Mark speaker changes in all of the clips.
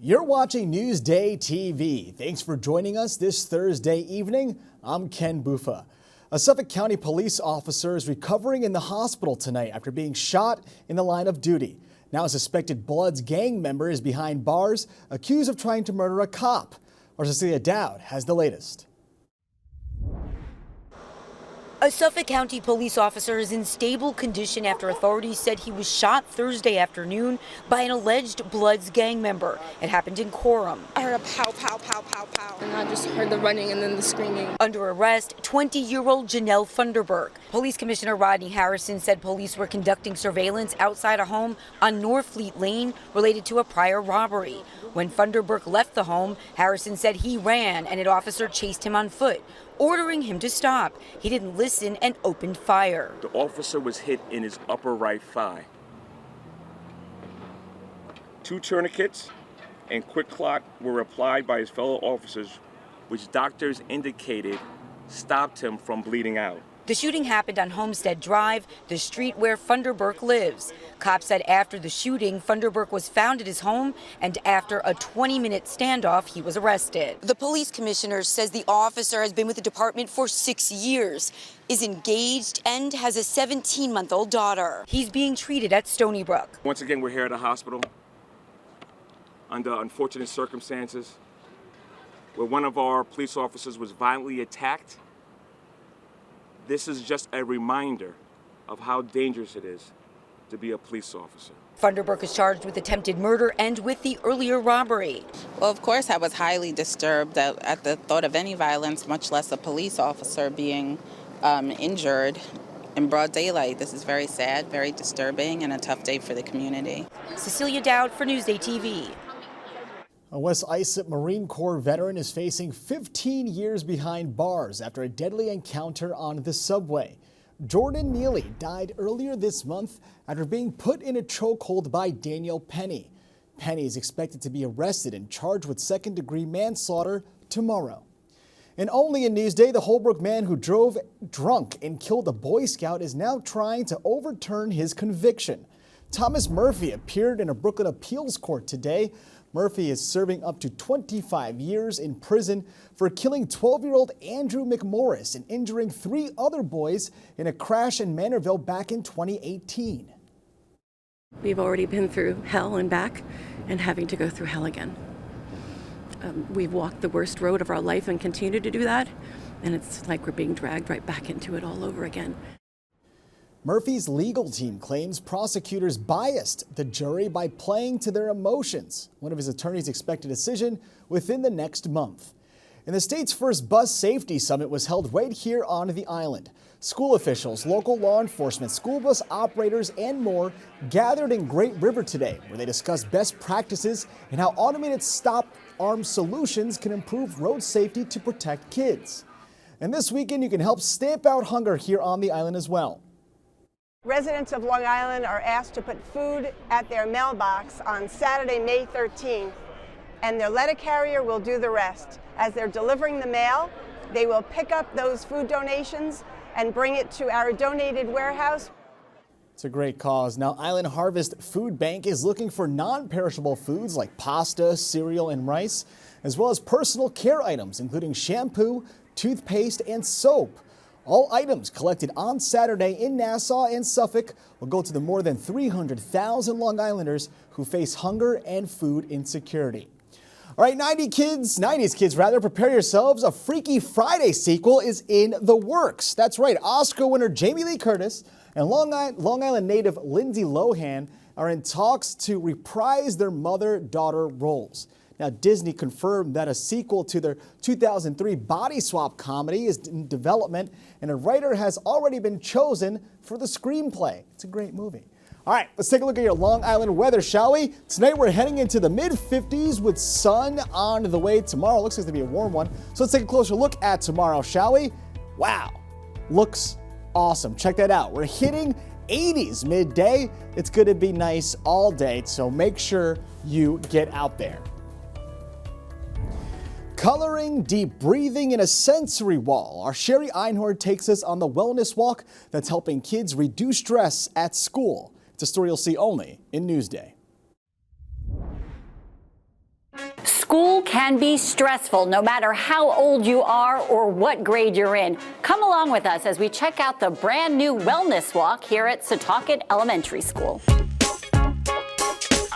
Speaker 1: You're watching Newsday TV. Thanks for joining us this Thursday evening. I'm Ken Bufa. A Suffolk County police officer is recovering in the hospital tonight after being shot in the line of duty. Now a suspected Bloods gang member is behind bars, accused of trying to murder a cop. Our Cecilia Dowd has the latest.
Speaker 2: A Suffolk County police officer is in stable condition after authorities said he was shot Thursday afternoon by an alleged Bloods gang member. It happened in Coram.
Speaker 3: I heard a pow, pow, pow, pow, pow, and I just heard the running and then the screaming.
Speaker 2: Under arrest, 20-year-old Janelle Funderburk. Police Commissioner Rodney Harrison said police were conducting surveillance outside a home on Northfleet Lane related to a prior robbery. When Funderburk left the home, Harrison said he ran and an officer chased him on foot, ordering him to stop. He didn't listen and opened fire.
Speaker 4: The officer was hit in his upper right thigh. 2 tourniquets and quick clot were applied by his fellow officers, which doctors indicated stopped him from bleeding out.
Speaker 2: The shooting happened on Homestead Drive, the street where Funderburk lives. Cops said after the shooting, Funderburk was found at his home, and after a 20-minute standoff, he was arrested. The police commissioner says the officer has been with the department for 6 years, is engaged, and has a 17-month-old daughter. He's being treated at Stony Brook.
Speaker 4: Once again, we're here at the hospital under unfortunate circumstances where one of our police officers was violently attacked. This is just a reminder of how dangerous it is to be a police officer.
Speaker 2: Funderburk is charged with attempted murder and with the earlier robbery.
Speaker 5: Well, of course, I was highly disturbed at the thought of any violence, much less a police officer being injured in broad daylight. This is very sad, very disturbing, and a tough day for the community.
Speaker 2: Cecilia Dowd for Newsday TV.
Speaker 1: A West Islip Marine Corps veteran is facing 15 years behind bars after a deadly encounter on the subway. Jordan Neely died earlier this month after being put in a chokehold by Daniel Penny. Penny is expected to be arrested and charged with second-degree manslaughter tomorrow. And only in Newsday, the Holbrook man who drove drunk and killed a Boy Scout is now trying to overturn his conviction. Thomas Murphy appeared in a Brooklyn appeals court today. Murphy is serving up to 25 years in prison for killing 12-year-old Andrew McMorris and injuring 3 other boys in a crash in Manorville back in 2018.
Speaker 6: We've already been through hell and back and having to go through hell again. We've walked the worst road of our life and continue to do that, and it's like we're being dragged right back into it all over again.
Speaker 1: Murphy's legal team claims prosecutors biased the jury by playing to their emotions. One of his attorneys expects a decision within the next month. And the state's first bus safety summit was held right here on the island. School officials, local law enforcement, school bus operators, and more gathered in Great River today, where they discussed best practices and how automated stop-arm solutions can improve road safety to protect kids. And this weekend, you can help stamp out hunger here on the island as well.
Speaker 7: Residents of Long Island are asked to put food at their mailbox on Saturday, May 13th, and their letter carrier will do the rest. As they're delivering the mail, they will pick up those food donations and bring it to our donated warehouse.
Speaker 1: It's a great cause. Now, Island Harvest Food Bank is looking for non-perishable foods like pasta, cereal, and rice, as well as personal care items, including shampoo, toothpaste, and soap. All items collected on Saturday in Nassau and Suffolk will go to the more than 300,000 Long Islanders who face hunger and food insecurity. All right, 90s kids, prepare yourselves. A Freaky Friday sequel is in the works. That's right, Oscar winner Jamie Lee Curtis and Long Island native Lindsay Lohan are in talks to reprise their mother-daughter roles. Now, Disney confirmed that a sequel to their 2003 body swap comedy is in development, and a writer has already been chosen for the screenplay. It's a great movie. All right, let's take a look at your Long Island weather, shall we? Tonight, we're heading into the mid-50s with sun on the way tomorrow. Looks like it's going to be a warm one. So let's take a closer look at tomorrow, shall we? Wow, looks awesome. Check that out. We're hitting 80s midday. It's going to be nice all day, so make sure you get out there. Coloring, deep breathing, and a sensory wall. Our Sherry Einhorn takes us on the wellness walk that's helping kids reduce stress at school. It's a story you'll see only in Newsday.
Speaker 8: School can be stressful no matter how old you are or what grade you're in. Come along with us as we check out the brand new wellness walk here at Setauket Elementary School.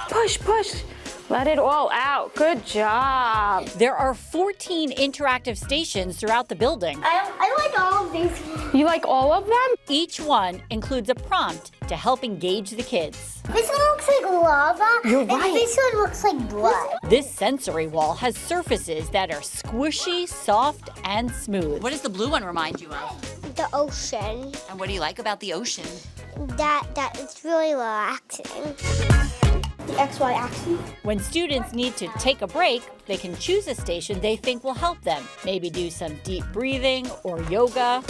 Speaker 9: Push, push. Let it all out. Good job.
Speaker 8: There are 14 interactive stations throughout the building.
Speaker 10: I like all of these.
Speaker 9: You like all of them?
Speaker 8: Each one includes a prompt to help engage the kids.
Speaker 10: This one looks like lava.
Speaker 9: You're right.
Speaker 10: And this one looks like blood.
Speaker 8: This sensory wall has surfaces that are squishy, soft, and smooth. What does the blue one remind you of?
Speaker 10: The ocean.
Speaker 8: And what do you like about the ocean?
Speaker 10: That it's really relaxing. The XY axis.
Speaker 8: When students need to take a break, they can choose a station they think will help them. Maybe do some deep breathing or yoga,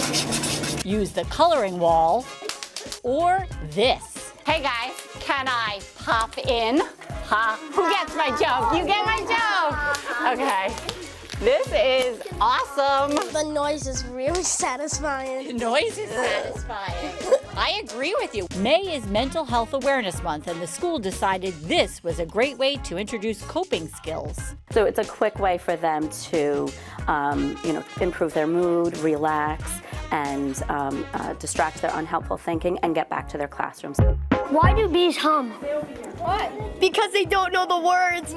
Speaker 8: use the coloring wall, or this.
Speaker 9: Hey guys, can I pop in? Huh? Who gets my joke? You get my joke. Okay. This is awesome.
Speaker 10: The noise is really satisfying.
Speaker 8: The noise is satisfying. I agree with you. May is Mental Health Awareness Month, and the school decided this was a great way to introduce coping skills.
Speaker 11: So it's a quick way for them to, improve their mood, relax, and distract their unhelpful thinking and get back to their classrooms.
Speaker 10: Why do bees hum?
Speaker 3: What?
Speaker 10: Because they don't know the words.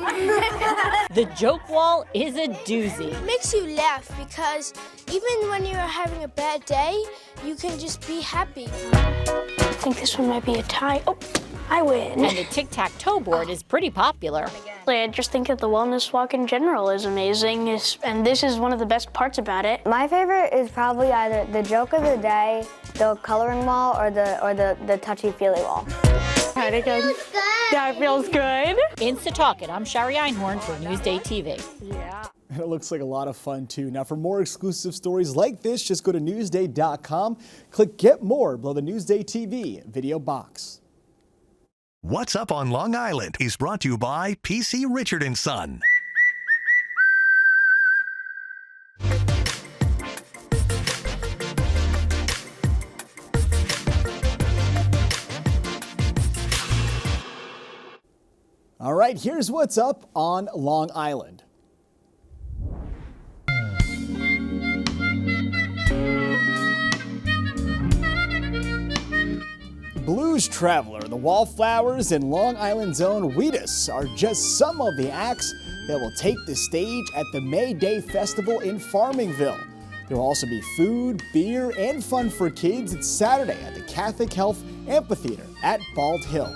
Speaker 8: The joke wall is a doozy.
Speaker 3: It makes you laugh because even when you're having a bad day, you can just be happy.
Speaker 10: I think this one might be a tie. Oh, I win.
Speaker 8: And the tic-tac-toe board is pretty popular.
Speaker 10: I just think that the wellness walk in general is amazing, and this is one of the best parts about it.
Speaker 12: My favorite is probably either the joke of the day, the coloring wall, or the touchy-feely wall.
Speaker 9: Try it again. That feels good.
Speaker 8: In Setauket, I'm Shari Einhorn for NewsdayTV.
Speaker 9: Yeah.
Speaker 1: And it looks like a lot of fun, too. Now, for more exclusive stories like this, just go to Newsday.com. Click Get More below the Newsday TV video box.
Speaker 13: What's Up on Long Island is brought to you by PC Richard & Son.
Speaker 1: All right, here's what's up on Long Island. Blues Traveler, the Wallflowers, and Long Island's own Wheatus are just some of the acts that will take the stage at the May Day Festival in Farmingville. There will also be food, beer, and fun for kids. It's Saturday at the Catholic Health Amphitheater at Bald Hill.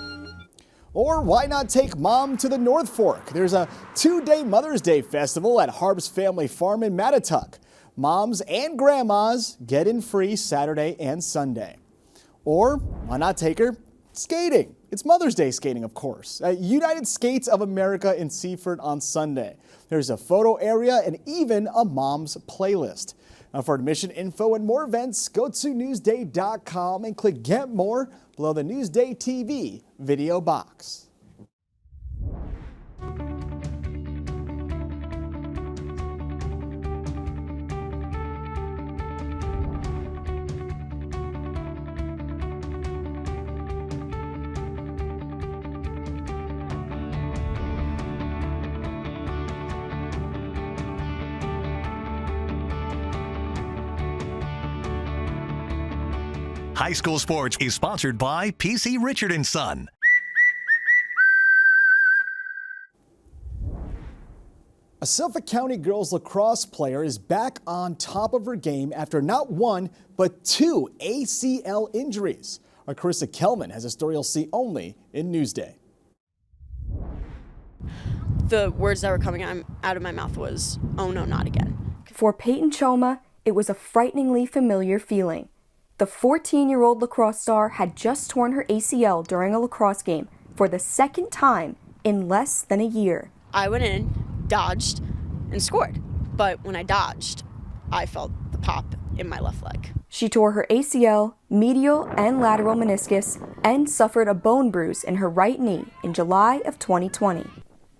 Speaker 1: Or why not take mom to the North Fork? There's a 2-day Mother's Day festival at Harb's Family Farm in Mattituck. Moms and grandmas get in free Saturday and Sunday. Or why not take her skating? It's Mother's Day skating, of course, at United Skates of America in Seaford on Sunday. There's a photo area and even a mom's playlist. Now, for admission info and more events, go to Newsday.com and click Get More below the Newsday TV video box.
Speaker 13: High School Sports is sponsored by PC Richard & Son.
Speaker 1: A Suffolk County girls lacrosse player is back on top of her game after not one, but 2 ACL injuries. Our Carissa Kelman has a story you'll see only in Newsday.
Speaker 3: The words that were coming out of my mouth was, "Oh no, not again."
Speaker 14: For Peyton Choma, it was a frighteningly familiar feeling. The 14-year-old lacrosse star had just torn her ACL during a lacrosse game for the second time in less than a year.
Speaker 3: I went in, dodged, and scored. But when I dodged, I felt the pop in my left leg.
Speaker 14: She tore her ACL, medial and lateral meniscus, and suffered a bone bruise in her right knee in July of 2020.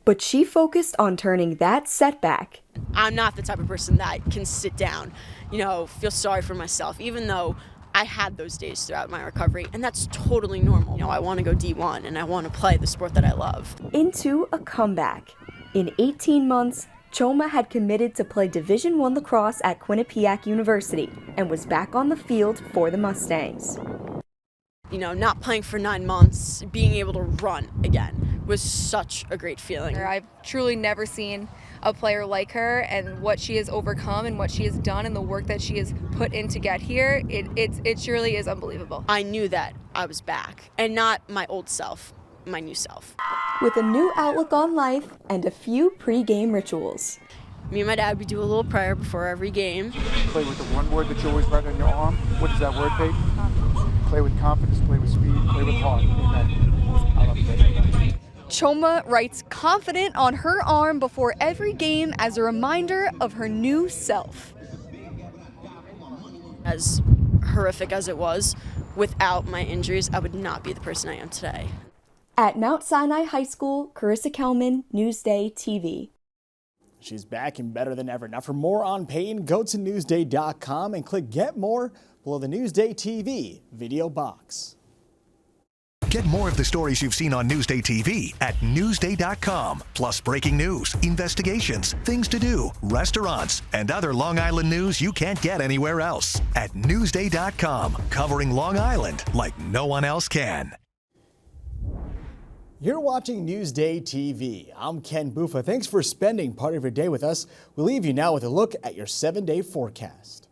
Speaker 14: But she focused on turning that setback.
Speaker 3: I'm not the type of person that can sit down, feel sorry for myself, even though I had those days throughout my recovery, and that's totally normal. I want to go D1 and I want to play the sport that I love.
Speaker 14: Into a comeback. In 18 months, Choma had committed to play Division I lacrosse at Quinnipiac University and was back on the field for the Mustangs.
Speaker 3: You know, not playing for 9 months, being able to run again was such a great feeling.
Speaker 15: I've truly never seen a player like her, and what she has overcome and what she has done and the work that she has put in to get here, it surely is unbelievable.
Speaker 3: I knew that I was back, and not my old self, my new self.
Speaker 14: With a new outlook on life and a few pre-game rituals.
Speaker 3: Me and my dad, we do a little prayer before every game.
Speaker 16: Play with the one word that you always write on your arm. What is that word, Paige? Play with confidence, play with speed, play with heart. Amen. I love you, baby.
Speaker 14: Choma writes confident on her arm before every game as a reminder of her new self.
Speaker 3: As horrific as it was, without my injuries, I would not be the person I am today.
Speaker 14: At Mount Sinai High School, Carissa Kelman, Newsday TV.
Speaker 1: She's back and better than ever. Now for more on Peyton, go to Newsday.com and click Get More below the Newsday TV video box.
Speaker 13: Get more of the stories you've seen on Newsday TV at Newsday.com. Plus breaking news, investigations, things to do, restaurants, and other Long Island news you can't get anywhere else. At Newsday.com, covering Long Island like no one else can.
Speaker 1: You're watching Newsday TV. I'm Ken Buffa. Thanks for spending part of your day with us. We'll leave you now with a look at your 7-day forecast.